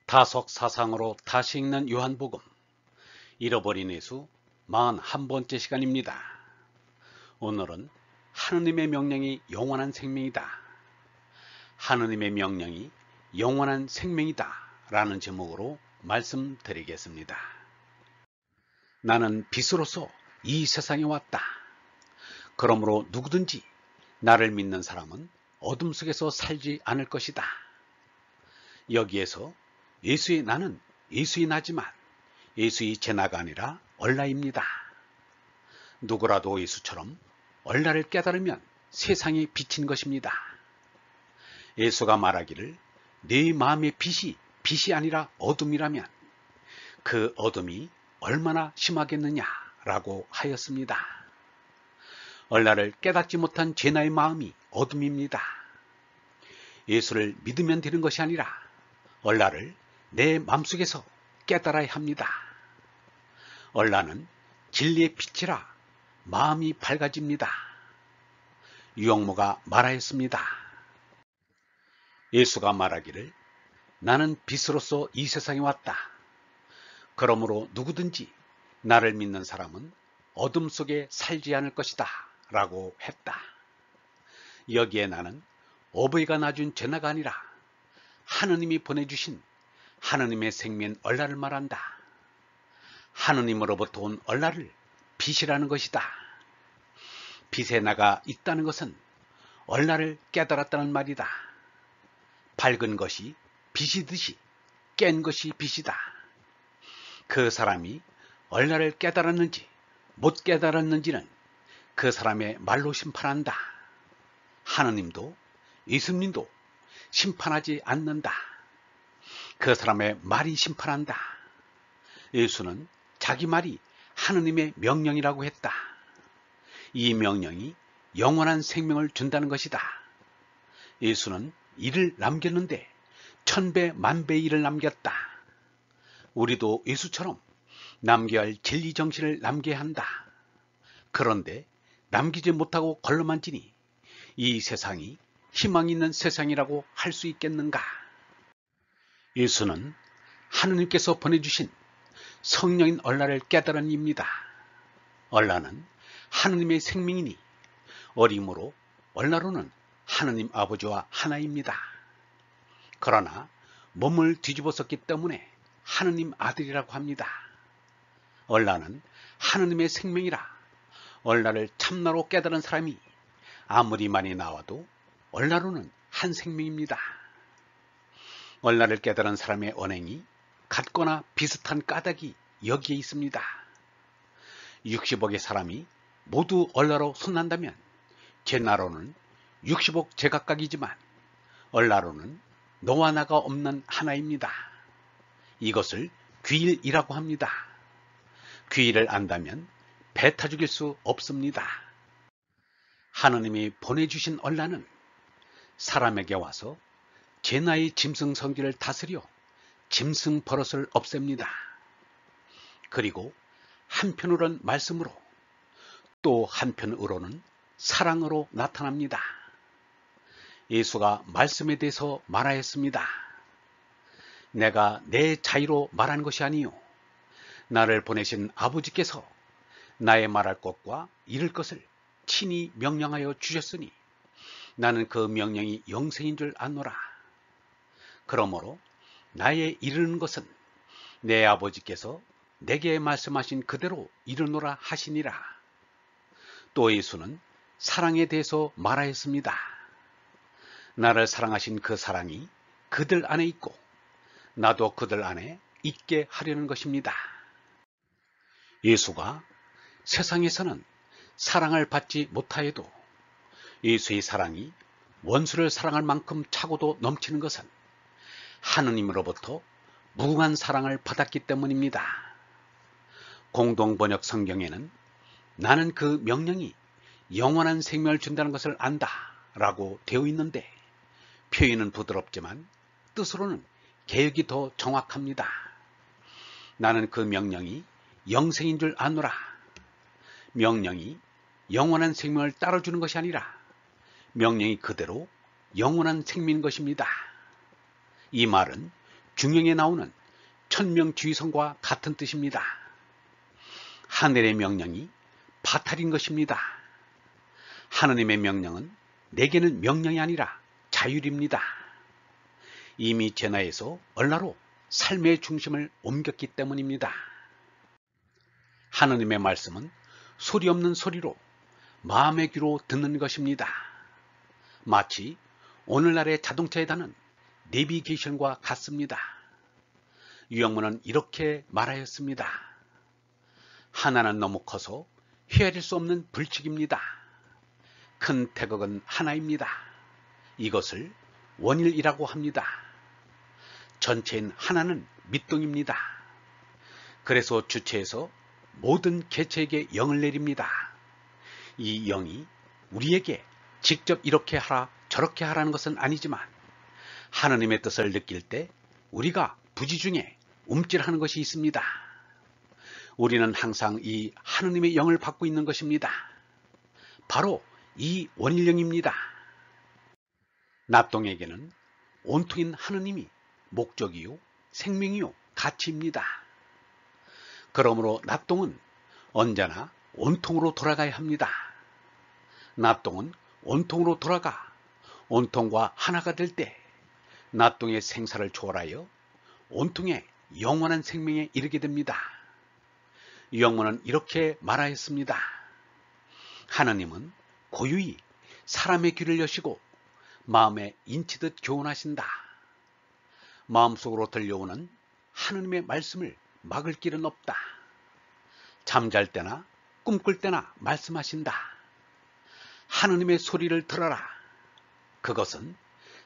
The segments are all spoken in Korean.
다속 사상으로 다시 읽는 요한복음 잃어버린 예수 41번째 시간입니다. 오늘은 하느님의 명령이 영원한 생명이다. 하느님의 명령이 영원한 생명이다 라는 제목으로 말씀드리겠습니다. 나는 빛으로서 이 세상에 왔다. 그러므로 누구든지 나를 믿는 사람은 어둠 속에서 살지 않을 것이다. 여기에서 예수의 나는 예수의 나지만 예수의 제 나가 아니라 얼라입니다. 누구라도 예수처럼 얼라를 깨달으면 세상에 비친 것입니다. 예수가 말하기를 네 마음의 빛이 아니라 어둠이라면 그 어둠이 얼마나 심하겠느냐라고 하였습니다. 얼라를 깨닫지 못한 제 나의 마음이 어둠입니다. 예수를 믿으면 되는 것이 아니라 얼라를 내 마음속에서 깨달아야 합니다. 얼라는 진리의 빛이라 마음이 밝아집니다. 유영모가 말하였습니다. 예수가 말하기를 나는 빛으로서 이 세상에 왔다. 그러므로 누구든지 나를 믿는 사람은 어둠 속에 살지 않을 것이다 라고 했다. 여기에 나는 어버이가 낳아준 제나가 아니라 하느님이 보내주신 하느님의 생명 얼라를 말한다. 하느님으로부터 온 얼라를 빛이라는 것이다. 빛에 나가 있다는 것은 얼라를 깨달았다는 말이다. 밝은 것이 빛이듯이 깬 것이 빛이다. 그 사람이 얼라를 깨달았는지 못 깨달았는지는 그 사람의 말로 심판한다. 하느님도 예수님도 심판하지 않는다. 그 사람의 말이 심판한다. 예수는 자기 말이 하느님의 명령이라고 했다. 이 명령이 영원한 생명을 준다는 것이다. 예수는 일을 남겼는데 천배 만배의 일을 남겼다. 우리도 예수처럼 남겨야 할 진리 정신을 남겨야 한다. 그런데 남기지 못하고 걸러만지니 이 세상이 희망 있는 세상이라고 할 수 있겠는가? 예수는 하느님께서 보내주신 성령인 얼라를 깨달은 입니다. 얼라는 하느님의 생명이니 어림으로 얼라로는 하느님 아버지와 하나입니다. 그러나 몸을 뒤집어 썼기 때문에 하느님 아들이라고 합니다. 얼라는 하느님의 생명이라 얼라를 참나로 깨달은 사람이 아무리 많이 나와도 얼라로는 한 생명입니다. 얼라를 깨달은 사람의 언행이 같거나 비슷한 까닭이 여기에 있습니다. 60억의 사람이 모두 얼라로 손난다면 제 나로는 60억 제각각이지만 얼라로는 너와 나가 없는 하나입니다. 이것을 귀일이라고 합니다. 귀일을 안다면 배 타 죽일 수 없습니다. 하느님이 보내주신 얼라는 사람에게 와서 제 나의 짐승 성질을 다스려 짐승 버릇을 없앱니다. 그리고 한편으로는 말씀으로 또 한편으로는 사랑으로 나타납니다. 예수가 말씀에 대해서 말하였습니다. 내가 내 자유로 말한 것이 아니요 나를 보내신 아버지께서 나의 말할 것과 이를 것을 친히 명령하여 주셨으니 나는 그 명령이 영생인 줄 아노라. 그러므로 나의 이르는 것은 내 아버지께서 내게 말씀하신 그대로 이르노라 하시니라. 또 예수는 사랑에 대해서 말하였습니다. 나를 사랑하신 그 사랑이 그들 안에 있고 나도 그들 안에 있게 하려는 것입니다. 예수가 세상에서는 사랑을 받지 못하여도 예수의 사랑이 원수를 사랑할 만큼 차고도 넘치는 것은 하느님으로부터 무궁한 사랑을 받았기 때문입니다. 공동번역 성경에는 나는 그 명령이 영원한 생명을 준다는 것을 안다 라고 되어 있는데 표현은 부드럽지만 뜻으로는 개혁이 더 정확합니다. 나는 그 명령이 영생인 줄 아노라. 명령이 영원한 생명을 따라주는 것이 아니라 명령이 그대로 영원한 생명인 것입니다. 이 말은 중형에 나오는 천명주의성과 같은 뜻입니다. 하늘의 명령이 파탈인 것입니다. 하느님의 명령은 내게는 명령이 아니라 자율입니다. 이미 제나에서 얼라로 삶의 중심을 옮겼기 때문입니다. 하느님의 말씀은 소리 없는 소리로 마음의 귀로 듣는 것입니다. 마치 오늘날의 자동차에 다는 내비게이션과 같습니다. 유영문은 이렇게 말하였습니다. 하나는 너무 커서 헤아릴 수 없는 불칙입니다. 큰 태극은 하나입니다. 이것을 원일이라고 합니다. 전체인 하나는 밑동입니다. 그래서 주체에서 모든 개체에게 영을 내립니다. 이 영이 우리에게 직접 이렇게 하라 저렇게 하라는 것은 아니지만 하느님의 뜻을 느낄 때 우리가 부지 중에 움찔하는 것이 있습니다. 우리는 항상 이 하느님의 영을 받고 있는 것입니다. 바로 이 원일영입니다. 납동에게는 온통인 하느님이 목적이요 생명이요 가치입니다. 그러므로 납동은 언제나 온통으로 돌아가야 합니다. 납동은 온통으로 돌아가 온통과 하나가 될 때 납동의 생사를 초월하여 온통의 영원한 생명에 이르게 됩니다. 영문은 이렇게 말하였습니다. 하나님은 고유히 사람의 귀를 여시고 마음에 인치듯 교훈하신다. 마음속으로 들려오는 하느님의 말씀을 막을 길은 없다. 잠잘 때나 꿈꿀 때나 말씀하신다. 하느님의 소리를 들어라. 그것은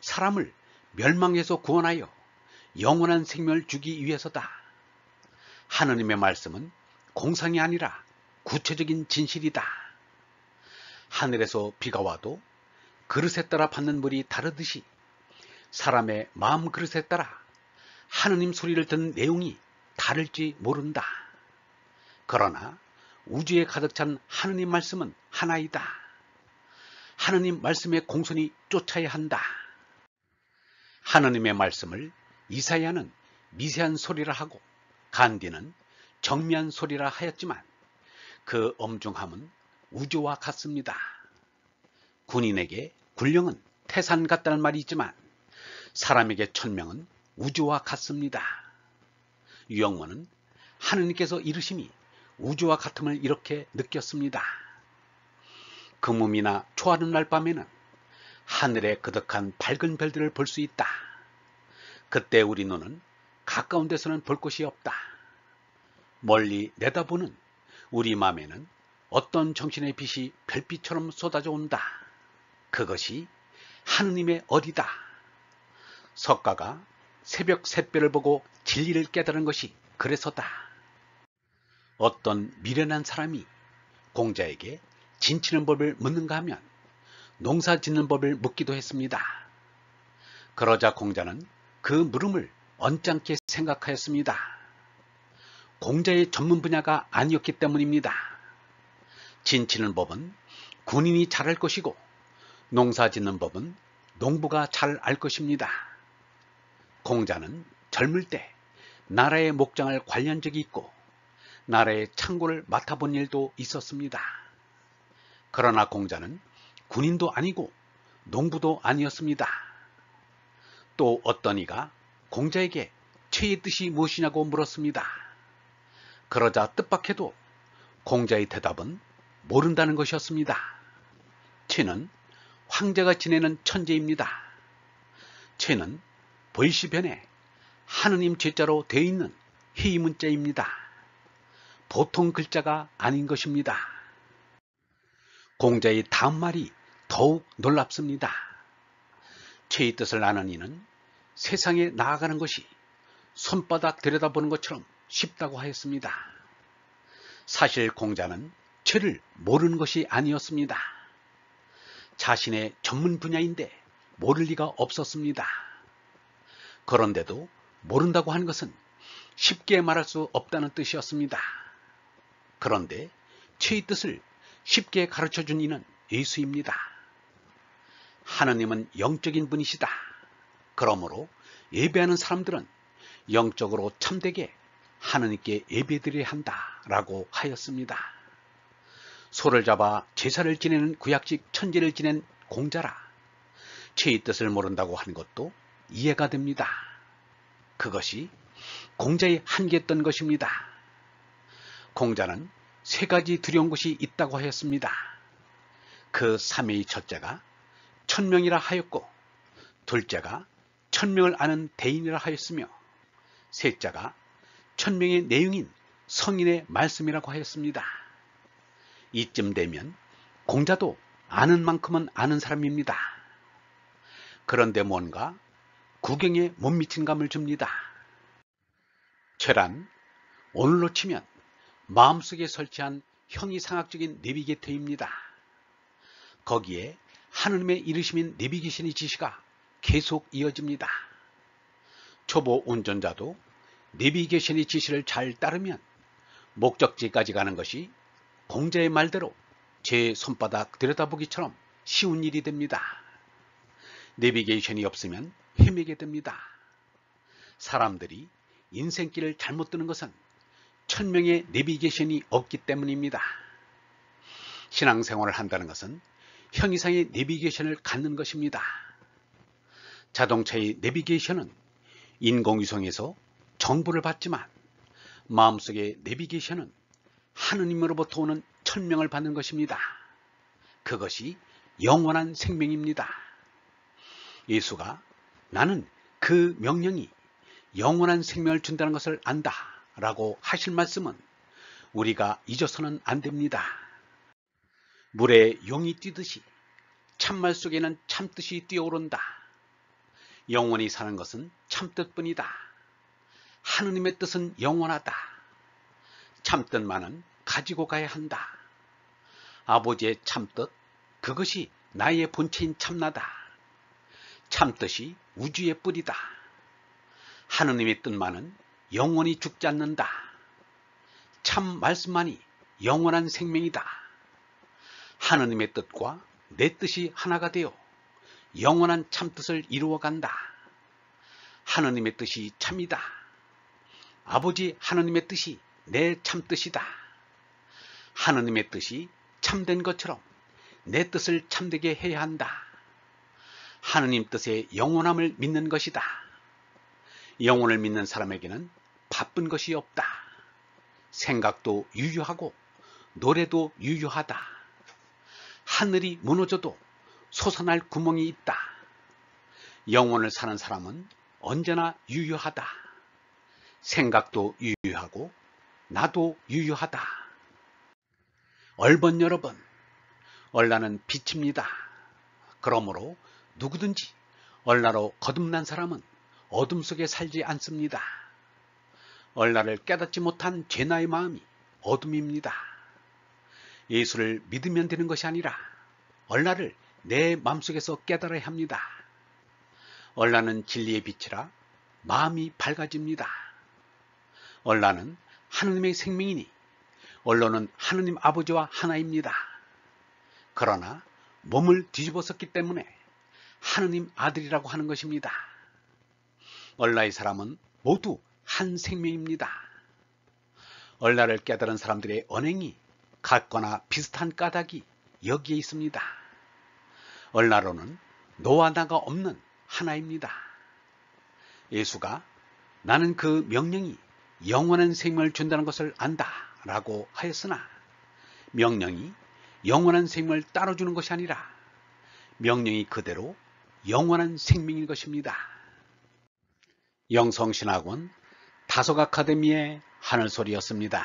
사람을 멸망에서 구원하여 영원한 생명을 주기 위해서다. 하느님의 말씀은 공상이 아니라 구체적인 진실이다. 하늘에서 비가 와도 그릇에 따라 받는 물이 다르듯이 사람의 마음 그릇에 따라 하느님 소리를 듣는 내용이 다를지 모른다. 그러나 우주에 가득 찬 하느님 말씀은 하나이다. 하느님 말씀의 공손히 쫓아야 한다. 하느님의 말씀을 이사야는 미세한 소리라 하고 간디는 정미한 소리라 하였지만 그 엄중함은 우주와 같습니다. 군인에게 군령은 태산 같다는 말이 있지만 사람에게 천명은 우주와 같습니다. 유영문은 하느님께서 이르심이 우주와 같음을 이렇게 느꼈습니다. 금음이나 초하는 날 밤에는 하늘에 그득한 밝은 별들을 볼 수 있다. 그때 우리 눈은 가까운 데서는 볼 곳이 없다. 멀리 내다보는 우리 마음에는 어떤 정신의 빛이 별빛처럼 쏟아져 온다. 그것이 하느님의 어리다. 석가가 새벽 샛별을 보고 진리를 깨달은 것이 그래서다. 어떤 미련한 사람이 공자에게 진치는 법을 묻는가 하면 농사 짓는 법을 묻기도 했습니다. 그러자 공자는 그 물음을 언짢게 생각하였습니다. 공자의 전문 분야가 아니었기 때문입니다. 진치는 법은 군인이 잘할 것이고 농사 짓는 법은 농부가 잘 알 것입니다. 공자는 젊을 때 나라의 목장을 관리한 적이 있고 나라의 창고를 맡아본 일도 있었습니다. 그러나 공자는 군인도 아니고 농부도 아니었습니다. 또 어떤 이가 공자에게 최의 뜻이 무엇이냐고 물었습니다. 그러자 뜻밖에도 공자의 대답은 모른다는 것이었습니다. 최는 황제가 지내는 천재입니다. 최는 벌시변에 하느님 제자로 되어 있는 회의문자입니다. 보통 글자가 아닌 것입니다. 공자의 다음 말이 더욱 놀랍습니다. 최의 뜻을 아는 이는 세상에 나아가는 것이 손바닥 들여다보는 것처럼 쉽다고 하였습니다. 사실 공자는 최를 모르는 것이 아니었습니다. 자신의 전문 분야인데 모를 리가 없었습니다. 그런데도 모른다고 하는 것은 쉽게 말할 수 없다는 뜻이었습니다. 그런데 최의 뜻을 쉽게 가르쳐준 이는 예수입니다. 하느님은 영적인 분이시다. 그러므로 예배하는 사람들은 영적으로 참되게 하느님께 예배드려야 한다라고 하였습니다. 소를 잡아 제사를 지내는 구약식 천지를 지낸 공자라 죄의 뜻을 모른다고 하는 것도 이해가 됩니다. 그것이 공자의 한계였던 것입니다. 공자는 세 가지 두려운 것이 있다고 하였습니다. 그 삼위의 첫째가 천명이라 하였고, 둘째가 천명을 아는 대인이라 하였으며, 셋째가 천명의 내용인 성인의 말씀이라고 하였습니다. 이쯤 되면 공자도 아는 만큼은 아는 사람입니다. 그런데 뭔가 구경에 못 미친 감을 줍니다. 죄란 오늘로 치면 마음속에 설치한 형이상학적인 내비게이터입니다. 거기에 하느님의 이르심인 내비게이션의 지시가 계속 이어집니다. 초보 운전자도 내비게이션의 지시를 잘 따르면 목적지까지 가는 것이 공자의 말대로 제 손바닥 들여다보기처럼 쉬운 일이 됩니다. 내비게이션이 없으면 헤매게 됩니다. 사람들이 인생길을 잘못 드는 것은 천명의 내비게이션이 없기 때문입니다. 신앙생활을 한다는 것은 형이상의 내비게이션을 갖는 것입니다. 자동차의 내비게이션은 인공위성에서 정보를 받지만 마음속의 내비게이션은 하느님으로부터 오는 천명을 받는 것입니다. 그것이 영원한 생명입니다. 예수가 나는 그 명령이 영원한 생명을 준다는 것을 안다 라고 하실 말씀은 우리가 잊어서는 안 됩니다. 물에 용이 뛰듯이 참말 속에는 참뜻이 뛰어오른다. 영원히 사는 것은 참뜻뿐이다. 하느님의 뜻은 영원하다. 참뜻만은 가지고 가야 한다. 아버지의 참뜻, 그것이 나의 본체인 참나다. 참뜻이 우주의 뿌리다. 하느님의 뜻만은 영원히 죽지 않는다. 참 말씀만이 영원한 생명이다. 하느님의 뜻과 내 뜻이 하나가 되어 영원한 참뜻을 이루어간다. 하느님의 뜻이 참이다. 아버지 하느님의 뜻이 내 참뜻이다. 하느님의 뜻이 참된 것처럼 내 뜻을 참되게 해야 한다. 하느님 뜻의 영원함을 믿는 것이다. 영혼을 믿는 사람에게는 바쁜 것이 없다. 생각도 유유하고 노래도 유유하다. 하늘이 무너져도 솟아날 구멍이 있다. 영혼을 사는 사람은 언제나 유유하다. 생각도 유유하고 나도 유유하다. 얼번 여러분, 얼라는 빛입니다. 그러므로 누구든지 얼라로 거듭난 사람은 어둠 속에 살지 않습니다. 얼라를 깨닫지 못한 죄나의 마음이 어둠입니다. 예수를 믿으면 되는 것이 아니라 얼라를 내 마음속에서 깨달아야 합니다. 얼라는 진리의 빛이라 마음이 밝아집니다. 얼라는 하느님의 생명이니 얼로는 하느님 아버지와 하나입니다. 그러나 몸을 뒤집어섰기 때문에 하느님 아들이라고 하는 것입니다. 얼라의 사람은 모두 한 생명입니다. 얼라를 깨달은 사람들의 언행이 같거나 비슷한 까닭이 여기에 있습니다. 얼라로는 너와 나가 없는 하나입니다. 예수가 나는 그 명령이 영원한 생명을 준다는 것을 안다 라고 하였으나 명령이 영원한 생명을 따라주는 것이 아니라 명령이 그대로 영원한 생명인 것입니다. 영성신학원 다속 아카데미의 하늘소리였습니다.